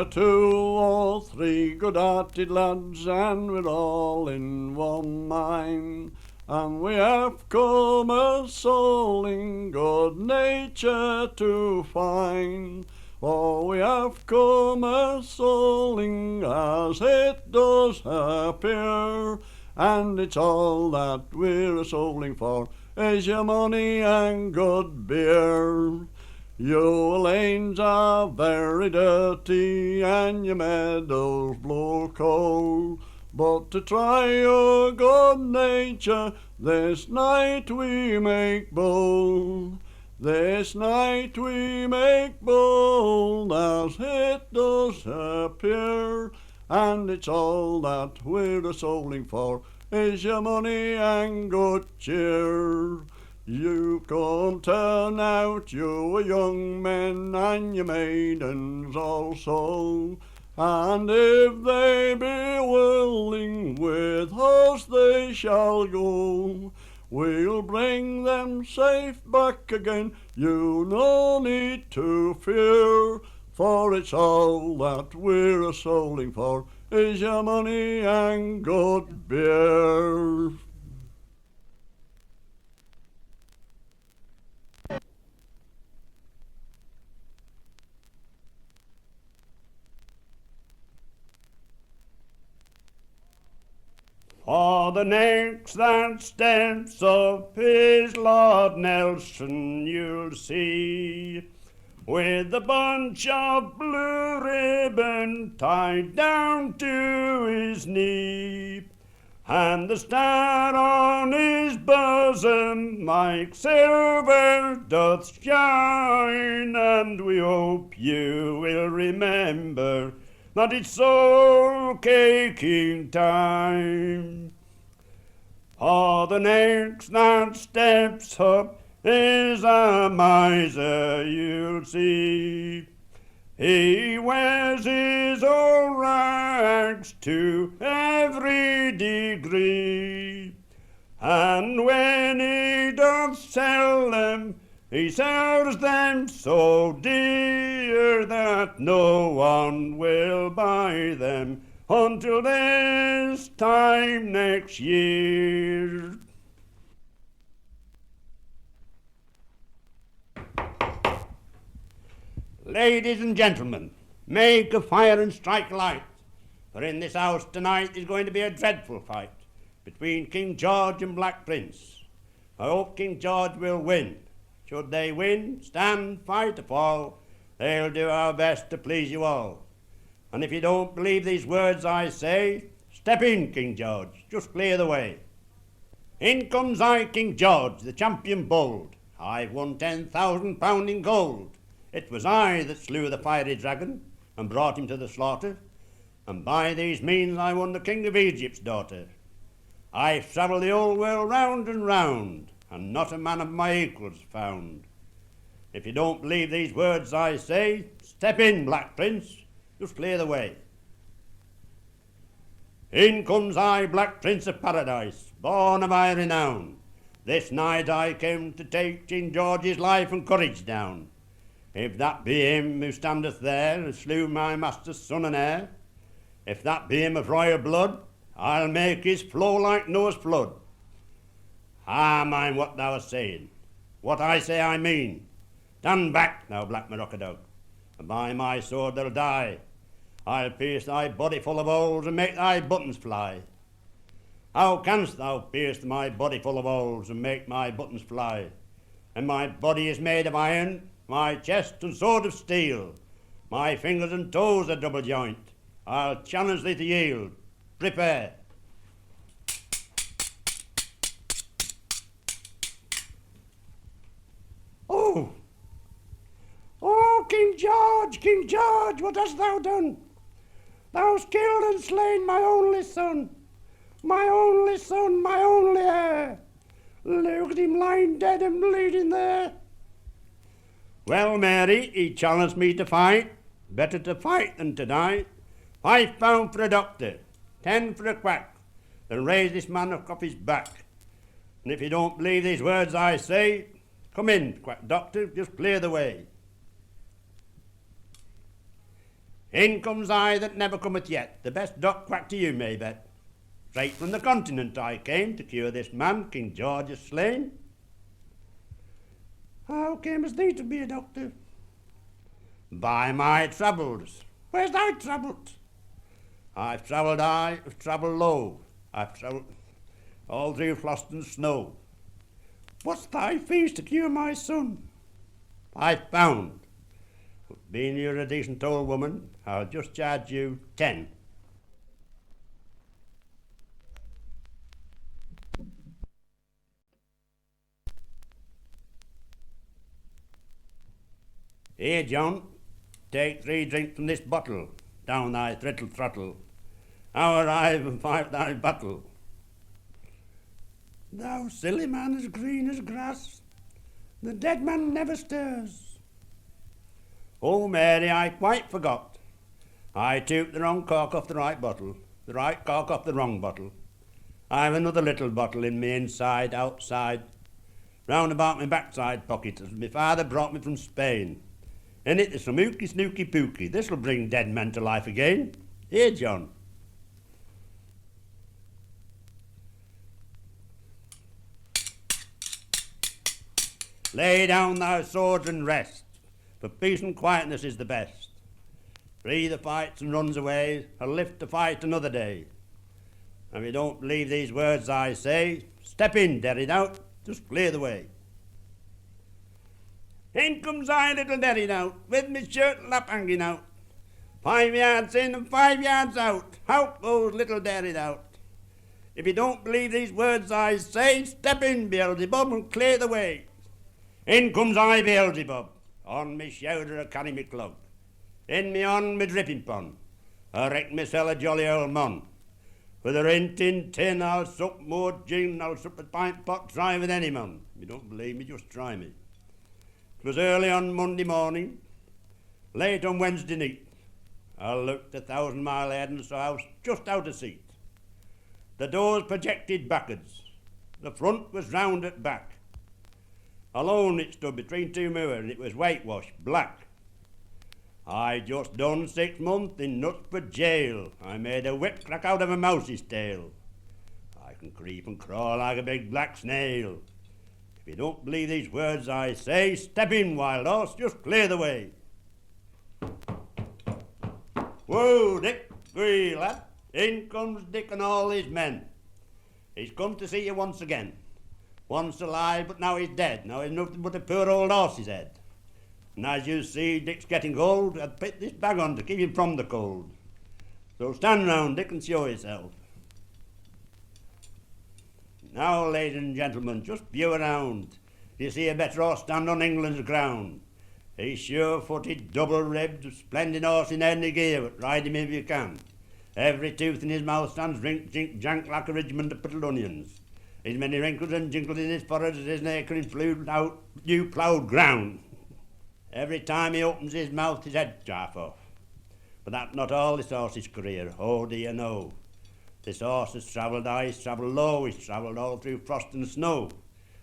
We're 2 or 3 good-hearted lads, and we're all in one mind. And we have come a-souling good nature to find. Oh, we have come a-souling as it does appear, and it's all that we're a-souling for is your money and good beer. Your lanes are very dirty and your meadows blow cold, but to try your good nature this night we make bold. This night we make bold as it does appear, and it's all that we're a-souling for is your money and good cheer. You come turn out, you young men and your maidens also, and if they be willing, with us they shall go. We'll bring them safe back again, you no need to fear, for it's all that we're a-souling for is your money and good beer. For the next that steps up is Lord Nelson, you'll see, with a bunch of blue ribbon tied down to his knee, and the star on his bosom like silver doth shine, and we hope you will remember that it's soul-caking time. For the next that steps up is a miser, you'll see. He wears his old rags to every degree, and when he doth sell them, he sells them so dear that no one will buy them until this time next year. Ladies and gentlemen, make a fire and strike light, for in this house tonight is going to be a dreadful fight between King George and Black Prince. I hope King George will win. Should they win, stand, fight or fall, they'll do our best to please you all. And if you don't believe these words I say, step in, King George, just clear the way. In comes I, King George, the champion bold. I've won £10,000 in gold. It was I that slew the fiery dragon and brought him to the slaughter, and by these means I won the King of Egypt's daughter. I've travelled the whole world round and round, and not a man of my equals found. If you don't believe these words I say, step in, Black Prince, just clear the way. In comes I, Black Prince of Paradise, born of high renown. This night I came to take King George's life and courage down. If that be him who standeth there, who slew my master's son and heir, if that be him of royal blood, I'll make his flow like Noah's flood. Ah, mind what thou art saying. What I say I mean. Stand back, thou black Morocco dog, and by my sword they'll die. I'll pierce thy body full of holes and make thy buttons fly. How canst thou pierce my body full of holes and make my buttons fly? And my body is made of iron, my chest and sword of steel. My fingers and toes are double joint. I'll challenge thee to yield. Prepare. Oh! Oh, King George, what hast thou done? Thou hast killed and slain my only son, my only son, my only heir. Look at him lying dead and bleeding there. Well, Mary, he challenged me to fight. Better to fight than to die. £5 for a doctor, 10 for a quack, then raise this man off his back. And if you don't believe these words I say, come in, quack doctor, just clear the way. In comes I that never cometh yet, the best dock quack to you may bet. Straight from the continent I came to cure this man King George has slain. How camest thee to be a doctor? By my travels. Where's thy travelled? I've travelled low. I've travelled all through frost and snow. What's thy fees to cure my son? £5. But being you're a decent old woman, I'll just charge you 10. Here, John, take 3 drinks from this bottle, down thy throttle. Our arrive and fight thy battle. Thou silly man as green as grass, the dead man never stirs. Oh, Mary, I quite forgot. I took the wrong cork off the right bottle, the right cork off the wrong bottle. I've another little bottle in me inside, outside, round about my backside pocket, as my father brought me from Spain. In it there's some ooky snooky pooky. This'll bring dead men to life again. Here, John. Lay down thy swords and rest, for peace and quietness is the best. Free the fights and runs away, I'll lift the fight another day. And if you don't believe these words I say, step in, derry out, just clear the way. In comes I, little derry out, with my shirt lap hanging out. 5 yards in and 5 yards out, out goes little derry out. If you don't believe these words I say, step in, Beelzebub, and clear the way. In comes I, Beelzebub, on me shoulder I carry me club. In me on me dripping pond, I reckon myself a jolly old mon. With a rint in tin, I'll sup more gin, I'll sup a pint pot dry with any man. If you don't believe me, just try me. It was early on Monday morning, late on Wednesday night. I looked 1,000 mile ahead and saw I was just out of seat. The doors projected backwards, the front was round at back. Alone it stood between 2 mirrors and it was whitewashed, black. I just done 6 months in Knutsford jail. I made a whip crack out of a mouse's tail. I can creep and crawl like a big black snail. If you don't believe these words I say, step in, wild horse, just clear the way. Whoa, Dick, wee lad, in comes Dick and all his men. He's come to see you once again. Once alive, but now he's dead. Now he's nothing but a poor old horse's head. And as you see, Dick's getting old. I'd put this bag on to keep him from the cold. So stand round, Dick, and show yourself. Now, ladies and gentlemen, just view around. You see a better horse stand on England's ground. He's sure-footed, double-ribbed, splendid horse in any gear, but ride him if you can. Every tooth in his mouth stands rink, jink, jank like a regiment of pickled onions. He's many wrinkles and jinkles in his forehead as his acre flew out new ploughed ground. Every time he opens his mouth, his head's half off. But that's not all this horse's career, oh do you know. This horse has travelled high, he's travelled low, he's travelled all through frost and snow.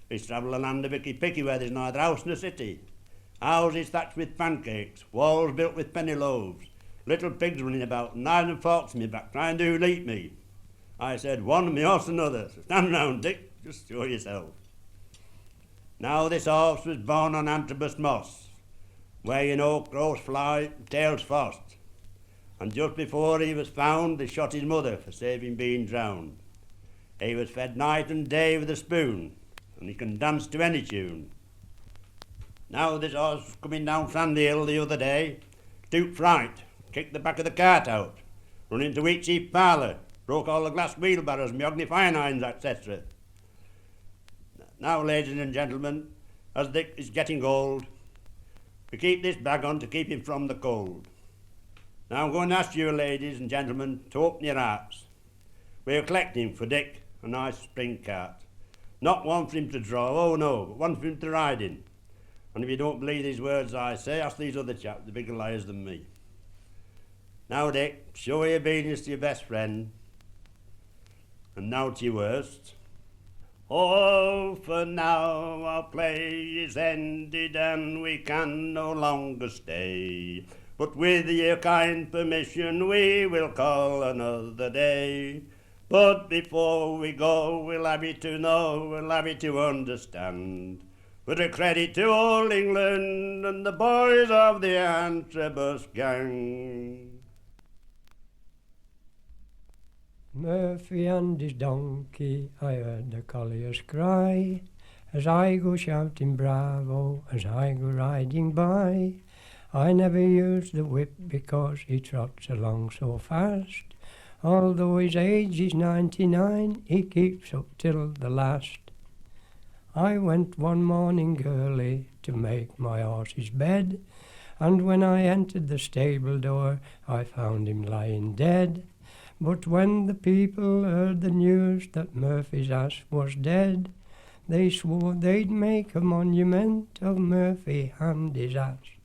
He's travelled the land of Icky Picky where there's neither house nor city. Houses thatched with pancakes, walls built with penny loaves, little pigs running about, and knives and forks in me back trying to eat me. I said, one, me horse another, so stand round, Dick, just show yourself. Now this horse was born on Antrobus Moss, where you know crows fly, tails fast. And just before he was found, they shot his mother for saving being drowned. He was fed night and day with a spoon, and he can dance to any tune. Now this horse was coming down Sandy Hill the other day, took fright, kicked the back of the cart out, run into Wheatsheaf parlour, broke all the glass wheelbarrows, mahogany fire irons, etc. Now, ladies and gentlemen, as Dick is getting old, we keep this bag on to keep him from the cold. Now I'm going to ask you, ladies and gentlemen, to open your hearts. We're collecting for Dick a nice spring cart. Not one for him to draw, oh no, but one for him to ride in. And if you don't believe these words I say, ask these other chaps, they're bigger liars than me. Now, Dick, show your obedience to your best friend. And now to your worst. Oh, for now our play is ended and we can no longer stay. but with your kind permission we will call another day. But before we go, we'll have you to know, we'll have you to understand, with a credit to all England and the boys of the Antrobus gang. Murphy and his donkey, I heard the colliers cry, as I go shouting bravo, as I go riding by. I never use the whip because he trots along so fast. Although his age is 99, he keeps up till the last. I went one morning early to make my horse's bed, and when I entered the stable door, I found him lying dead. But when the people heard the news that Murphy's ass was dead, they swore they'd make a monument of Murphy and his ass.